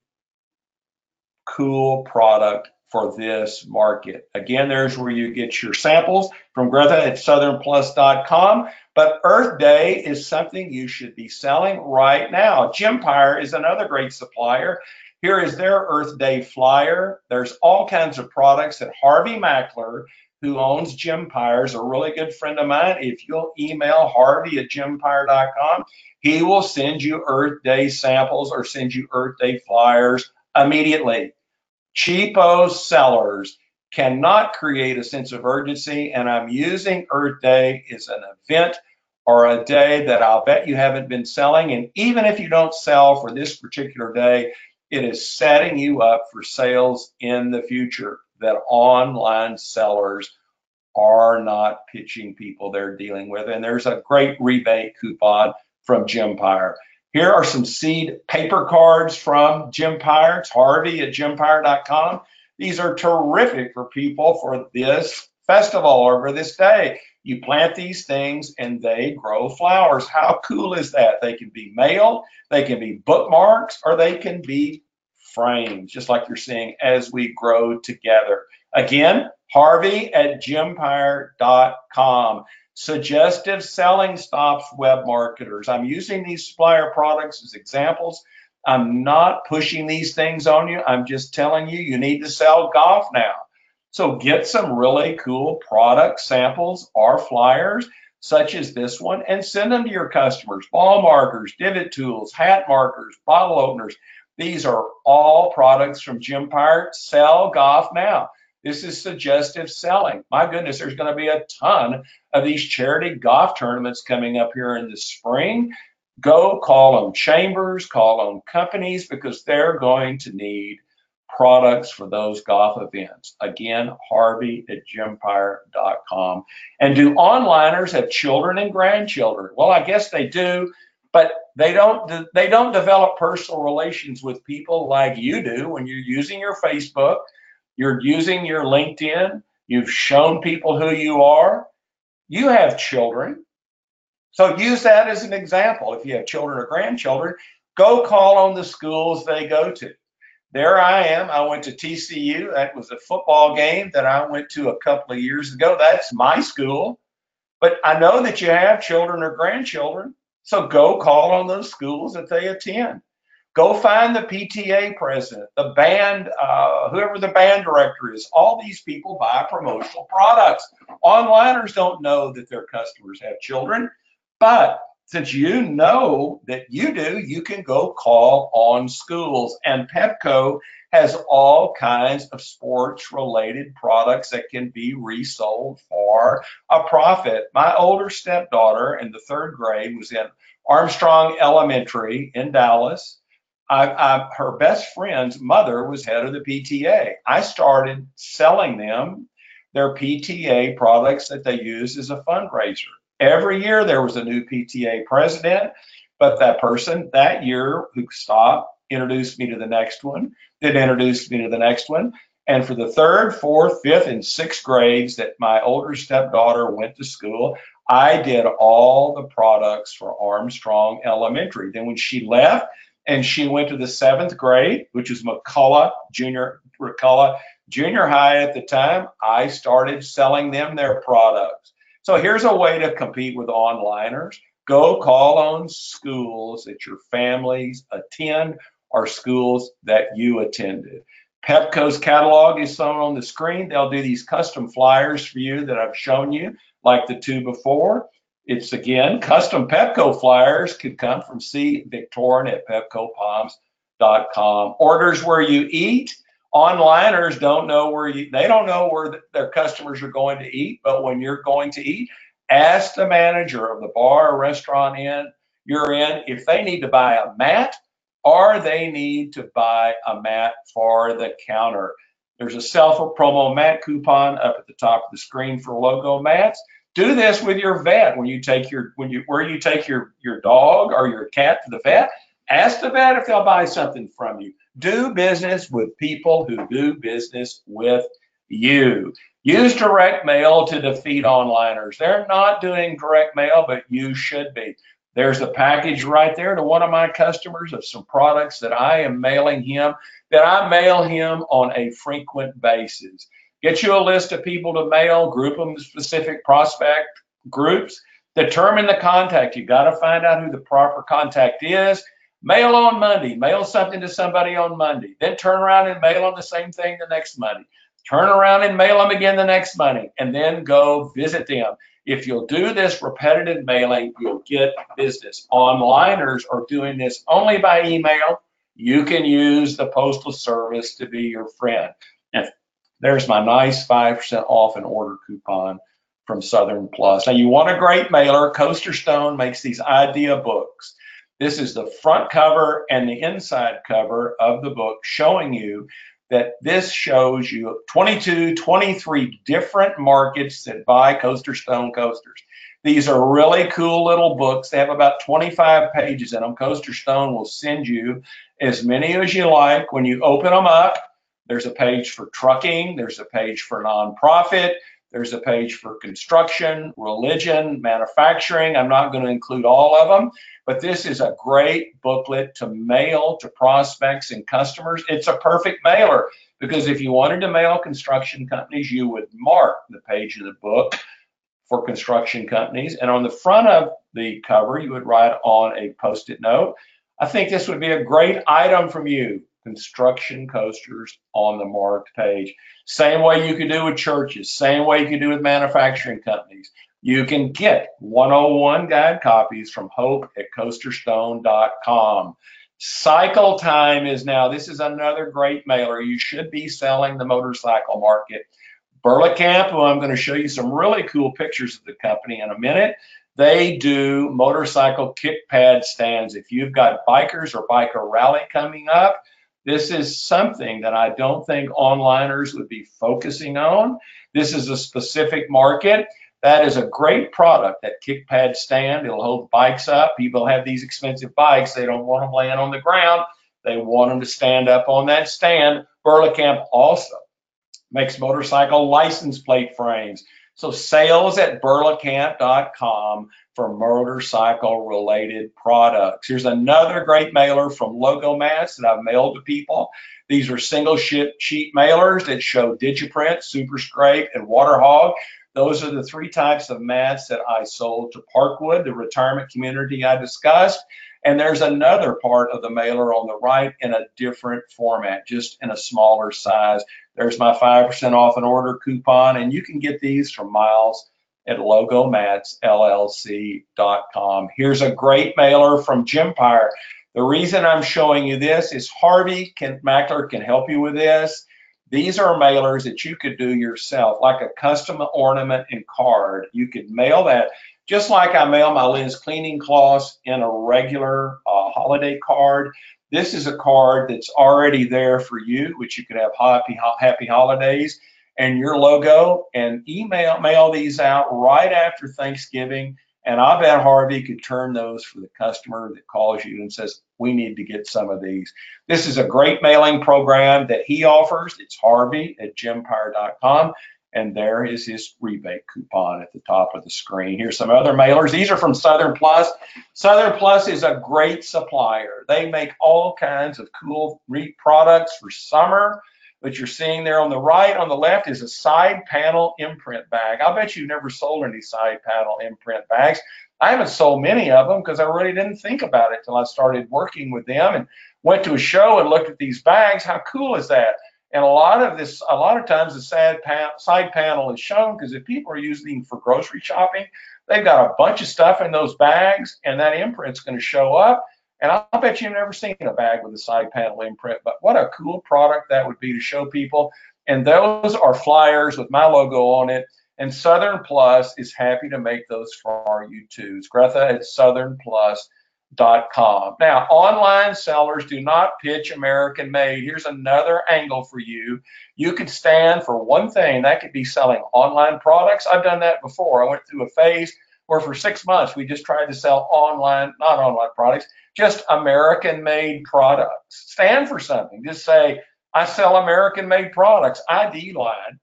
cool product for this market. Again, there's where you get your samples from Greta at southernplus.com. But Earth Day is something you should be selling right now. Gympire is another great supplier. Here is their Earth Day flyer. There's all kinds of products that Harvey Mackler, who owns Gympire, is a really good friend of mine. If you'll email Harvey at gympire.com, he will send you Earth Day samples or send you Earth Day flyers immediately. Cheapo sellers cannot create a sense of urgency, and I'm using Earth Day as an event or a day that I'll bet you haven't been selling. And even if you don't sell for this particular day, it is setting you up for sales in the future that online sellers are not pitching people they're dealing with. And there's a great rebate coupon from Gympire. Here are some seed paper cards from Gympire. It's Harvey at gympire.com. These are terrific for people for this festival or for this day. You plant these things and they grow flowers. How cool is that? They can be mailed, they can be bookmarks, or they can be frames, just like you're seeing as we grow together. Again, Harvey at gympire.com. Suggestive selling stops web marketers. I'm using these supplier products as examples. I'm not pushing these things on you. I'm just telling you, you need to sell golf now. So get some really cool product samples or flyers such as this one and send them to your customers. Ball markers, divot tools, hat markers, bottle openers. These are all products from Gympire. Sell golf now. This is suggestive selling. My goodness, there's going to be a ton of these charity golf tournaments coming up here in the spring. Go call them chambers, call them companies, because they're going to need products for those golf events. Again, Harvey at gympire.com. And do onliners have children and grandchildren? Well, I guess they do, but they don't develop personal relations with people like you do when you're using your Facebook, you're using your LinkedIn, you've shown people who you are. You have children, so use that as an example. If you have children or grandchildren, go call on the schools they go to. There I am. I went to TCU. That was a football game that I went to a couple of years ago. That's my school. But I know that you have children or grandchildren, so go call on those schools that they attend. Go find the PTA president, the band, whoever the band director is. All these people buy promotional products. Onliners don't know that their customers have children, but since you know that you do, you can go call on schools. And Pepco has all kinds of sports-related products that can be resold for a profit. My older stepdaughter in the 3rd grade was in Armstrong Elementary in Dallas. Her best friend's mother was head of the PTA. I started selling them their PTA products that they use as a fundraiser. Every year there was a new PTA president, but that person that year who stopped introduced me to the next one, then introduced me to the next one. And for the 3rd, 4th, 5th, and 6th grades that my older stepdaughter went to school, I did all the products for Armstrong Elementary. Then when she left and she went to the 7th grade, which is McCullough Junior Ricola Junior High at the time, I started selling them their products. So here's a way to compete with onliners. Go call on schools that your families attend or schools that you attended. Pepco's catalog is shown on the screen. They'll do these custom flyers for you that I've shown you, like the two before. It's again, custom Pepco flyers could come from C. Victorin at PepcoPalms.com. Orders where you eat. Onliners don't know they don't know where their customers are going to eat, but when you're going to eat, ask the manager of the bar or restaurant you're in if they need to buy a mat or they need to buy a mat for the counter. There's a self-promo mat coupon up at the top of the screen for logo mats. Do this with your vet when you take your dog or your cat to the vet. Ask the vet if they'll buy something from you. Do business with people who do business with you. Use direct mail to defeat onliners. They're not doing direct mail, but you should be. There's a package right there to one of my customers of some products that I am mailing him, that I mail him on a frequent basis. Get you a list of people to mail, group them in specific prospect groups, determine the contact. You got to find out who the proper contact is. Mail on Monday, mail something to somebody on Monday, then turn around and mail them the same thing the next Monday. Turn around and mail them again the next Monday, and then go visit them. If you'll do this repetitive mailing, you'll get business. Onliners are doing this only by email. You can use the Postal Service to be your friend. And there's my nice 5% off an order coupon from Southern Plus. Now, you want a great mailer. Coaster Stone makes these idea books. This is the front cover and the inside cover of the book showing you that this shows you 23 different markets that buy Coaster Stone coasters. These are really cool little books. They have about 25 pages in them. Coaster Stone will send you as many as you like. When you open them up, there's a page for trucking, there's a page for nonprofit, there's a page for construction, religion, manufacturing. I'm not going to include all of them, but this is a great booklet to mail to prospects and customers. It's a perfect mailer because if you wanted to mail construction companies, you would mark the page of the book for construction companies. And on the front of the cover, you would write on a Post-it note, I think this would be a great item from you. Construction coasters on the marked page. Same way you could do with churches, same way you could do with manufacturing companies. You can get 101 guide copies from Hope at coasterstone.com. Cycle Time is now. This is another great mailer. You should be selling the motorcycle market. Burlacamp, who I'm going to show you some really cool pictures of the company in a minute. They do motorcycle kick pad stands. If you've got bikers or biker rally coming up, this is something that I don't think onliners would be focusing on. This is a specific market. That is a great product, that kick pad stand. It'll hold bikes up. People have these expensive bikes. They don't want them laying on the ground. They want them to stand up on that stand. Burlacamp also makes motorcycle license plate frames. So sales at burlacamp.com for motorcycle related products. Here's another great mailer from Logo Mats that I've mailed to people. These are single sheet mailers that show Digiprint, Super Scrape, and Water Hog. Those are the three types of mats that I sold to Parkwood, the retirement community I discussed. And there's another part of the mailer on the right in a different format, just in a smaller size. There's my 5% off an order coupon, and you can get these from Miles at logomatsllc.com. Here's a great mailer from Gympire. The reason I'm showing you this is Harvey Mackler can help you with this. These are mailers that you could do yourself, like a custom ornament and card. You could mail that just like I mail my Liz cleaning cloths in a regular holiday card. This is a card that's already there for you, which you could have happy holidays and your logo, and mail these out right after Thanksgiving. And I bet Harvey could turn those for the customer that calls you and says, we need to get some of these. This is a great mailing program that he offers. It's Harvey at gympire.com. And there is his rebate coupon at the top of the screen. Here's some other mailers. These are from Southern Plus. Southern Plus is a great supplier. They make all kinds of cool products for summer. But you're seeing there on the right, on the left is a side panel imprint bag. I bet you've never sold any side panel imprint bags. I haven't sold many of them because I really didn't think about it till I started working with them and went to a show and looked at these bags. How cool is that? And a lot of times the side panel is shown because if people are using for grocery shopping, they've got a bunch of stuff in those bags, and that imprint's going to show up. And I'll bet you've never seen a bag with a side panel imprint, but what a cool product that would be to show people. And those are flyers with my logo on it. And Southern Plus is happy to make those for you too. It's Greta at southernplus.com. Now, online sellers do not pitch American made. Here's another angle for you. You could stand for one thing. That could be selling online products. I've done that before. I went through a phase where for 6 months we just tried to sell online, not online products, just American made products. Stand for something. Just say, I sell American made products. ID line.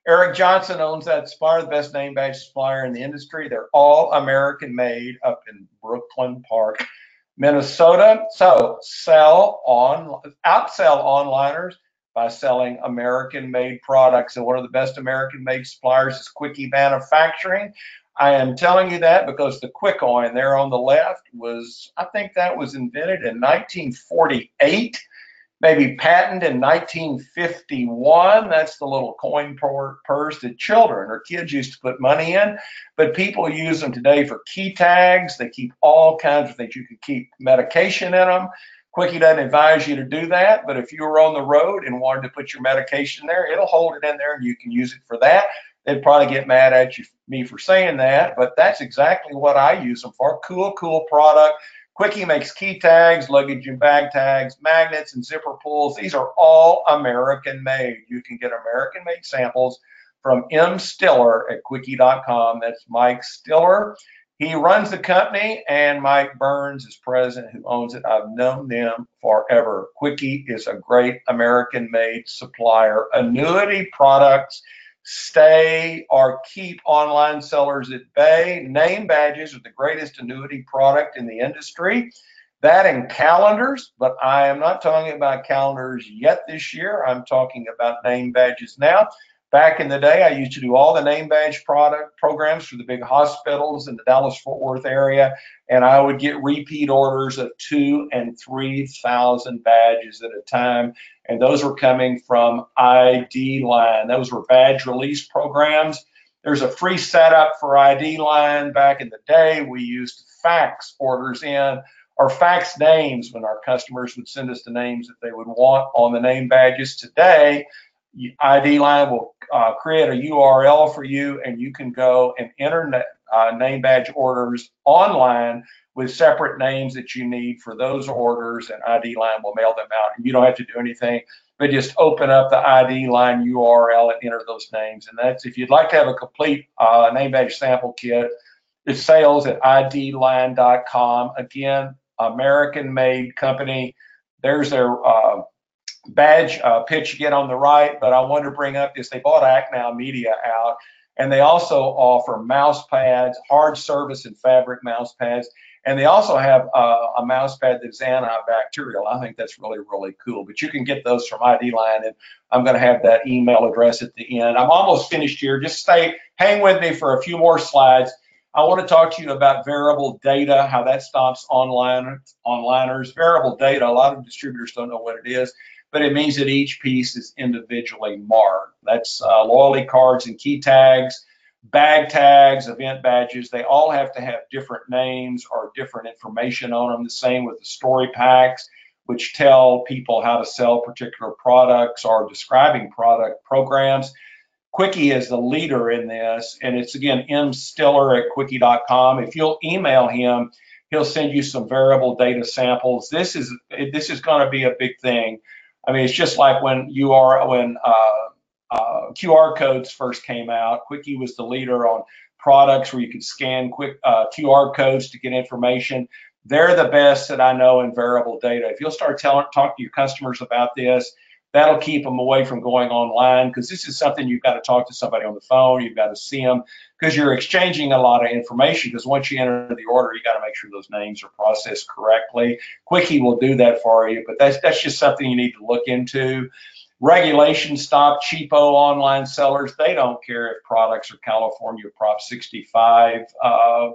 Eric Johnson owns that supplier, the best name badge supplier in the industry. They're all American made up in Brooklyn Park, Minnesota. So outsell onliners by selling American made products. And one of the best American made suppliers is Quickie Manufacturing. I am telling you that because the quick coin there on the left I think that was invented in 1948. Maybe patented in 1951. That's the little coin purse that children or kids used to put money in. But people use them today for key tags. They keep all kinds of things. You can keep medication in them. Quickie doesn't advise you to do that, but if you were on the road and wanted to put your medication there, it'll hold it in there and you can use it for that. They'd probably get mad at me for saying that, but that's exactly what I use them for. Cool product. Quickie makes key tags, luggage and bag tags, magnets and zipper pulls. These are all American made. You can get American made samples from M. Stiller at quickie.com. That's Mike Stiller. He runs the company, and Mike Burns is president who owns it. I've known them forever. Quickie is a great American made supplier. Annuity products stay or keep online sellers at bay. Name badges are the greatest annuity product in the industry. That and calendars, but I am not talking about calendars yet this year. I'm talking about name badges now. Back in the day, I used to do all the name badge product programs for the big hospitals in the Dallas-Fort Worth area, and I would get repeat orders of 2,000 and 3,000 badges at a time, and those were coming from ID Line. Those were badge release programs. There's a free setup for ID Line. Back in the day, we used to fax orders in or fax names when our customers would send us the names that they would want on the name badges. Today, ID Line will create a URL for you, and you can go and enter name badge orders online with separate names that you need for those orders, and ID Line will mail them out. And you don't have to do anything, but just open up the ID Line URL and enter those names. And that's, if you'd like to have a complete name badge sample kit, it's sales at idline.com. Again, American made company. There's their badge pitch again on the right, but I wanted to bring up this. They bought Act Now Media out, and they also offer mouse pads, hard surface and fabric mouse pads, and they also have a mouse pad that's antibacterial. I think that's really cool, but you can get those from ID Line, and I'm going to have that email address at the end. I'm almost finished here. Just hang with me for a few more slides. I want to talk to you about variable data, how that stops onliners. Variable data, a lot of distributors don't know what it is, but it means that each piece is individually marked. That's loyalty cards and key tags, bag tags, event badges. They all have to have different names or different information on them. The same with the story packs, which tell people how to sell particular products or describing product programs. Quickie is the leader in this, and it's, again, mstiller at quickie.com. If you'll email him, he'll send you some variable data samples. This is going to be a big thing. I mean, it's just like when QR codes first came out. Quickie was the leader on products where you could scan quick QR codes to get information. They're the best that I know in variable data. If you'll start talking to your customers about this, that'll keep them away from going online, because this is something you've got to talk to somebody on the phone. You've got to see them, because you're exchanging a lot of information, because once you enter the order, you got to make sure those names are processed correctly. Quickie will do that for you, but that's just something you need to look into. Regulations stop cheapo online sellers. They don't care if products are California Prop 65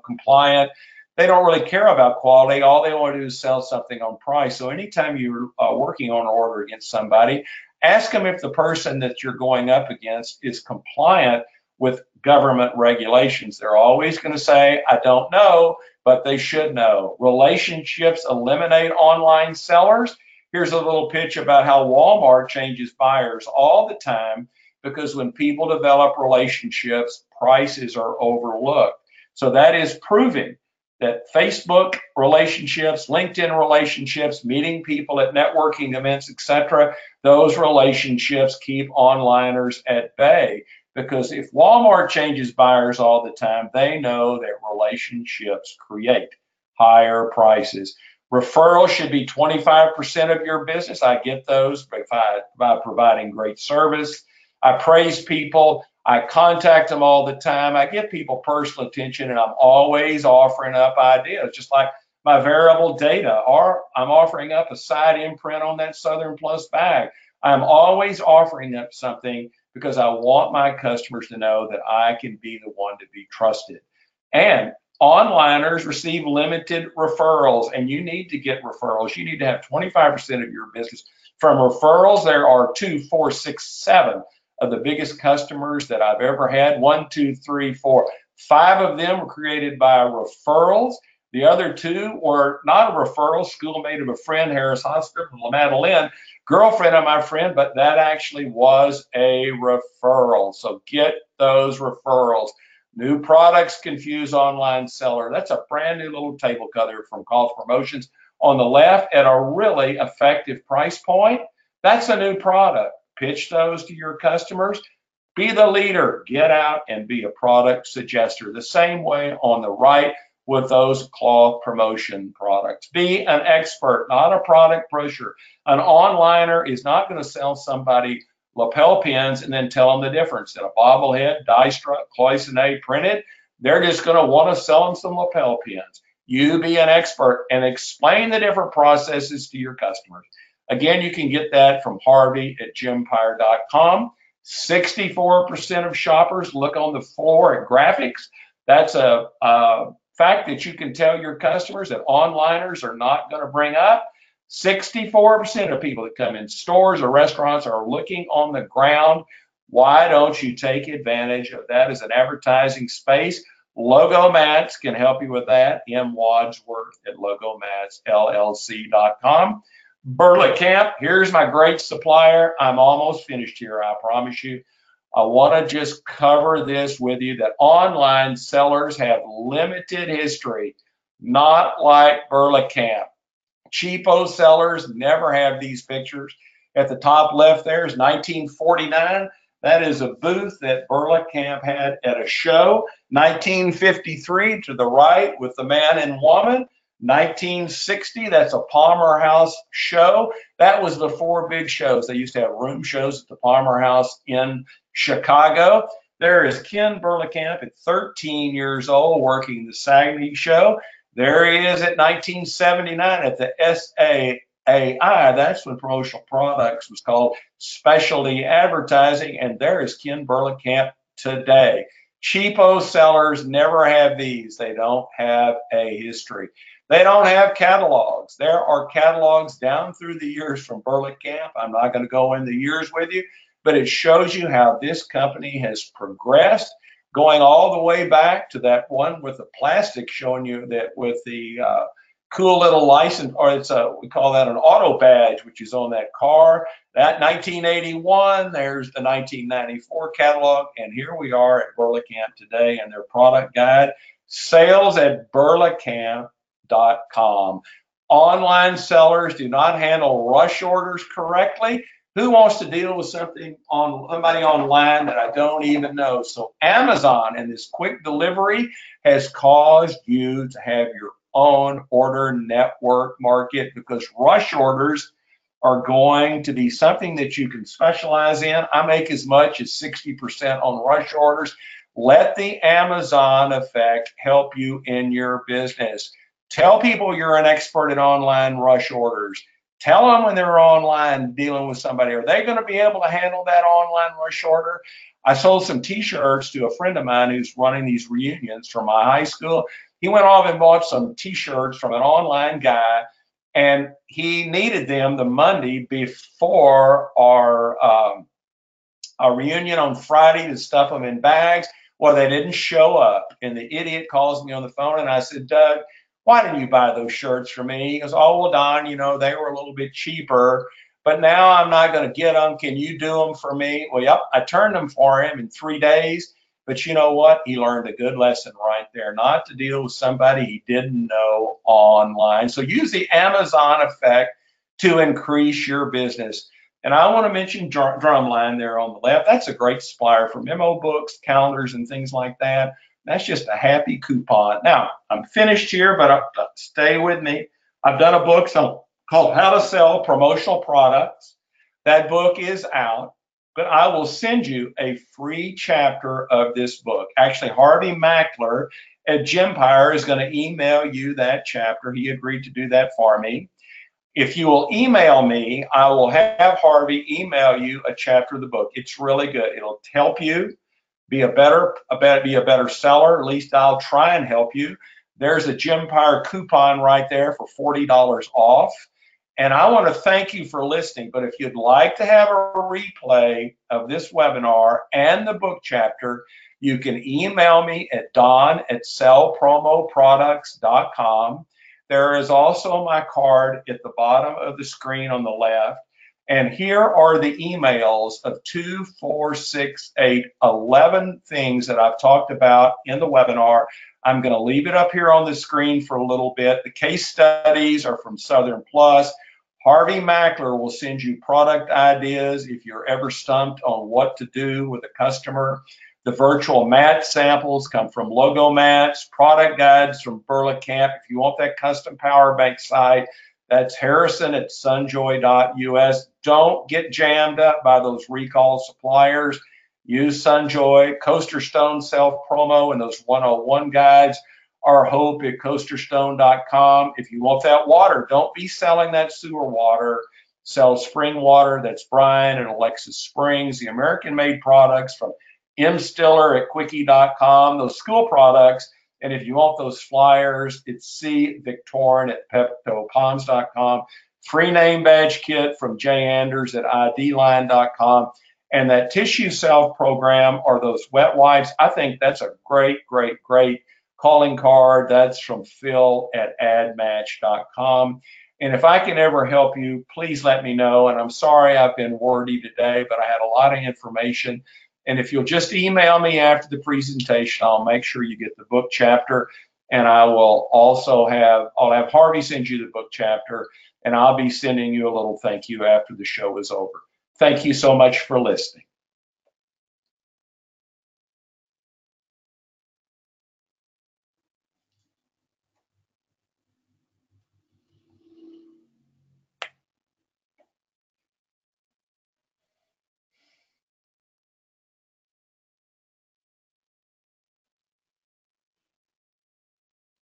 compliant. They don't really care about quality. All they want to do is sell something on price. So anytime you're working on an order against somebody, ask them if the person that you're going up against is compliant with government regulations. They're always going to say, I don't know, but they should know. Relationships eliminate online sellers. Here's a little pitch about how Walmart changes buyers all the time, because when people develop relationships, prices are overlooked. So that is proving that Facebook relationships, LinkedIn relationships, meeting people at networking events, etc., those relationships keep onliners at bay. Because if Walmart changes buyers all the time, they know that relationships create higher prices. Referrals should be 25% of your business. I get those by providing great service. I praise people. I contact them all the time. I give people personal attention, and I'm always offering up ideas, just like my variable data, or I'm offering up a side imprint on that Southern Plus bag. I'm always offering up something because I want my customers to know that I can be the one to be trusted. And onliners receive limited referrals, and you need to get referrals. You need to have 25% of your business from referrals. There are 2, 4, 6, 7 of the biggest customers that I've ever had. 1, 2, 3, 4, 5 of them were created by referrals. The other 2 were not a referral. Schoolmate of a friend, Harris Hospital, La Madeleine, girlfriend of my friend, but that actually was a referral. So get those referrals. New products confuse online seller. That's a brand new little table cover from Golf Promotions on the left at a really effective price point. That's a new product. Pitch those to your customers. Be the leader. Get out and be a product suggester. The same way on the right with those cloth promotion products. Be an expert, not a product pusher. An onliner is not going to sell somebody lapel pins and then tell them the difference. In a bobblehead, die struck, cloisonne, printed, they're just going to want to sell them some lapel pins. You be an expert and explain the different processes to your customers. Again, you can get that from Harvey at Gympire.com. 64% of shoppers look on the floor at graphics. That's a fact that you can tell your customers that onliners are not going to bring up. 64% of people that come in stores or restaurants are looking on the ground. Why don't you take advantage of that as an advertising space? Logo Mats can help you with that. M. Wadsworth at logomatsllc.com. Burlap here's my great supplier. I'm almost finished here, I promise you. I want to just cover this with you, that online sellers have limited history, not like Burlap. Cheapo sellers never have these pictures. At the top left there is 1949. That is a booth that Burlap had at a show. 1953 to the right with the man and woman. 1960, that's a Palmer House show. That was the 4 big shows. They used to have room shows at the Palmer House in Chicago. There is Ken Burlap at 13 years old working the Sagney show. There he is at 1979 at the SAAI. That's when promotional products was called specialty advertising. And there is Ken Burlap today. Cheapo sellers never have these. They don't have a history. They don't have catalogs. There are catalogs down through the years from Burlap. I'm not going to go in the years with you, but it shows you how this company has progressed, going all the way back to that one with the plastic, showing you that with the cool little license, or we call that an auto badge, which is on that car. That 1981, there's the 1994 catalog, and here we are at Burlap today and their product guide. Sales at burlapcamp.com. Online sellers do not handle rush orders correctly. Who wants to deal with somebody online that I don't even know? So Amazon and this quick delivery has caused you to have your own order network market, because rush orders are going to be something that you can specialize in. I make as much as 60% on rush orders. Let the Amazon effect help you in your business. Tell people you're an expert in online rush orders. Tell them when they're online dealing with somebody, are they going to be able to handle that online rush order? I sold some t-shirts to a friend of mine who's running these reunions from my high school. He went off and bought some t-shirts from an online guy, and he needed them the Monday before our reunion on Friday to stuff them in bags. Well, they didn't show up. And the idiot calls me on the phone, and I said, Doug, why didn't you buy those shirts for me? He goes, oh, well, Don, they were a little bit cheaper, but now I'm not going to get them. Can you do them for me? Well, yep, I turned them for him in 3 days. But you know what? He learned a good lesson right there, not to deal with somebody he didn't know online. So use the Amazon effect to increase your business. And I want to mention Drumline there on the left. That's a great supplier for memo books, calendars, and things like that. That's just a happy coupon. Now, I'm finished here, but stay with me. I've done a book called How to Sell Promotional Products. That book is out, but I will send you a free chapter of this book. Actually, Harvey Mackler at Gempire is going to email you that chapter. He agreed to do that for me. If you will email me, I will have Harvey email you a chapter of the book. It's really good. It'll help you be a better seller. At least I'll try and help you. There's a Gempire coupon right there for $40 off. And I want to thank you for listening. But if you'd like to have a replay of this webinar and the book chapter, you can email me at don@sellpromoproducts.com. There is also my card at the bottom of the screen on the left. And here are the emails of 2, 4, 6, 8, 11 things that I've talked about in the webinar. I'm going to leave it up here on the screen for a little bit. The case studies are from Southern Plus. Harvey Mackler will send you product ideas if you're ever stumped on what to do with a customer. The virtual mat samples come from Logo Mats, product guides from Burla Camp. If you want that custom power bank site, that's harrison@sunjoy.us. Don't get jammed up by those recall suppliers. Use Sunjoy, Coaster Stone self-promo, and those 101 guides are Hope at coasterstone.com. If you want that water, don't be selling that sewer water. Sell spring water. That's Brian and Alexis Springs, the American-made products from mstiller at quickie.com, those school products. And if you want those flyers, it's C. Victorin at peptoponds.com. Free name badge kit from Jay Anders at idline.com. And that tissue self program or those wet wipes, I think that's a great calling card. That's from Phil at admatch.com. And if I can ever help you, please let me know. And I'm sorry I've been wordy today, but I had a lot of information. And if you'll just email me after the presentation, I'll make sure you get the book chapter. And I'll have Harvey send you the book chapter, and I'll be sending you a little thank you after the show is over. Thank you so much for listening.